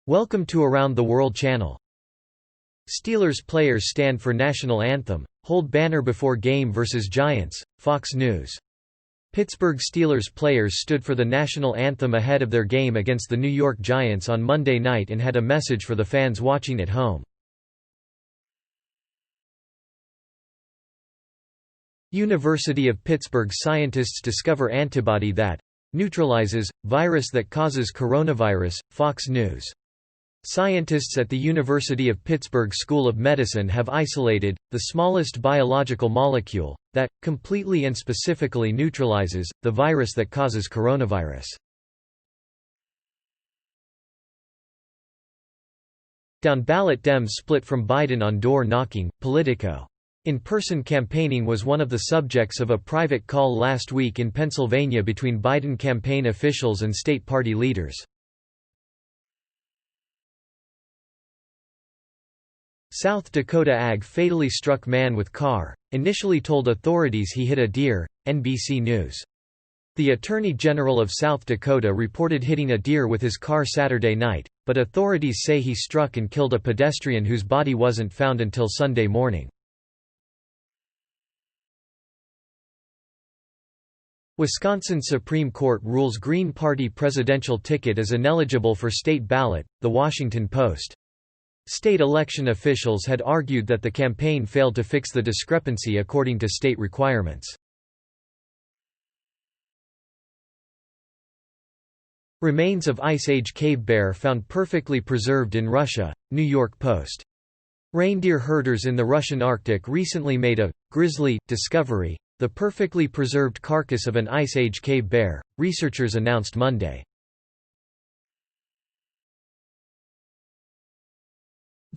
Welcome to Around the World channel. Steelers players stand for national anthem, hold banner before game vs Giants, Fox News. Pittsburgh Steelers players stood for the national anthem ahead of their game against the New York Giants on Monday night and had a message for the fans watching at home. University of Pittsburgh scientists discover antibody that neutralizes virus that causes coronavirus, Fox News. Scientists at the University of Pittsburgh School of Medicine have isolated the smallest biological molecule that completely and specifically neutralizes the virus that causes coronavirus. Down ballot Dems split from Biden on door knocking, Politico. In-person campaigning was one of the subjects of a private call last week in Pennsylvania between Biden campaign officials and state party leaders. South Dakota ag fatally struck man with car, initially told authorities he hit a deer, NBC News. The Attorney General of South Dakota reported hitting a deer with his car Saturday night, but authorities say he struck and killed a pedestrian whose body wasn't found until Sunday morning. Wisconsin Supreme Court rules Green Party presidential ticket is ineligible for state ballot, The Washington Post. State election officials had argued that the campaign failed to fix the discrepancy according to state requirements. Remains of Ice Age cave bear found perfectly preserved in Russia, New York Post. Reindeer herders in the Russian Arctic recently made a grisly discovery, the perfectly preserved carcass of an Ice Age cave bear, researchers announced Monday.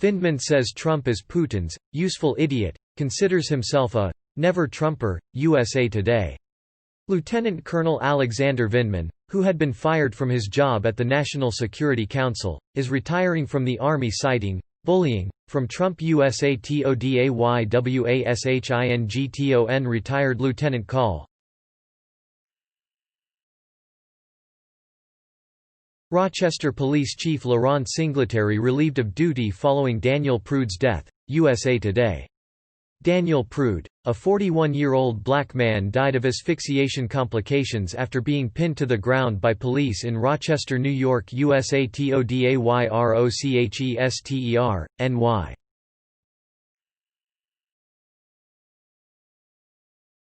Vindman says Trump is Putin's useful idiot, considers himself a never-Trumper, USA Today. Lieutenant Colonel Alexander Vindman, who had been fired from his job at the National Security Council, is retiring from the Army citing bullying from Trump. USA TODAYWASHINGTON retired lieutenant call. Rochester Police Chief Laurent Singletary relieved of duty following Daniel Prude's death, USA Today. Daniel Prude, a 41-year-old black man, died of asphyxiation complications after being pinned to the ground by police in Rochester, New York. USA TODAYROCHESTER, NY.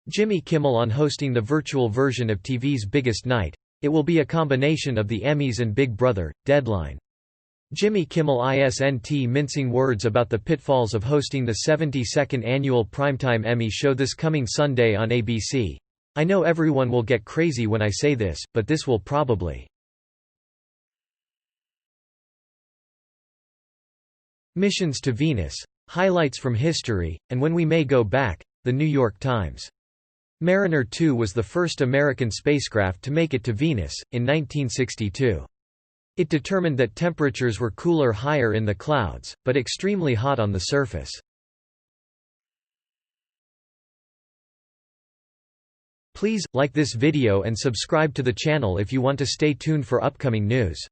Jimmy Kimmel on hosting the virtual version of TV's Biggest Night. It will be a combination of the Emmys and Big Brother, Deadline. Jimmy Kimmel isn't mincing words about the pitfalls of hosting the 72nd annual Primetime Emmy show this coming Sunday on ABC. I know everyone will get crazy when I say this, but this will probably. Missions to Venus. Highlights from history, and when we may go back, The New York Times. Mariner 2 was the first American spacecraft to make it to Venus, in 1962. It determined that temperatures were cooler higher in the clouds, but extremely hot on the surface. Please, like this video and subscribe to the channel if you want to stay tuned for upcoming news.